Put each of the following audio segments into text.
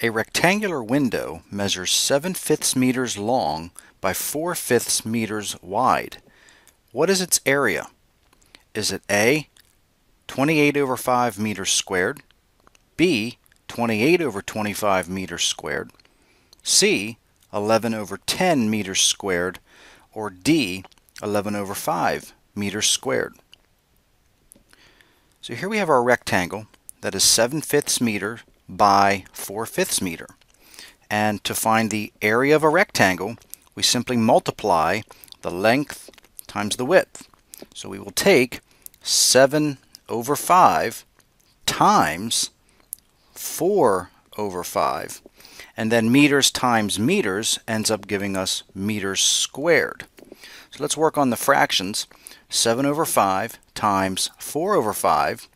A rectangular window measures 7/5 meters long by 4/5 meters wide. What is its area? Is it A, 28 over 5 meters squared, B, 28 over 25 meters squared, C, 11 over 10 meters squared, or D, 11 over 5 meters squared? So here we have our rectangle that is 7/5 meter by 4/5 meter. And to find the area of a rectangle, we simply multiply the length times the width. So we will take 7 over 5 times 4 over 5, and then meters times meters ends up giving us meters squared. So let's work on the fractions. 7 over 5 times 4 over 5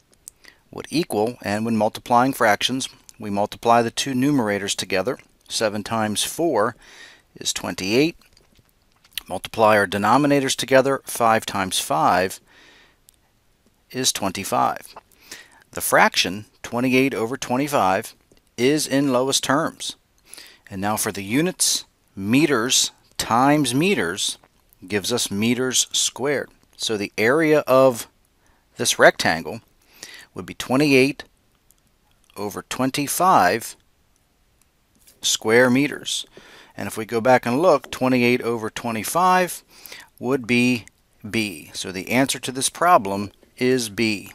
would equal, and when multiplying fractions, we multiply the two numerators together. 7 times 4 is 28. Multiply our denominators together. 5 times 5 is 25. The fraction 28 over 25 is in lowest terms. And now for the units, meters times meters gives us meters squared. So the area of this rectangle would be 28 over 25 square meters. And if we go back and look, 28 over 25 would be B. So the answer to this problem is B.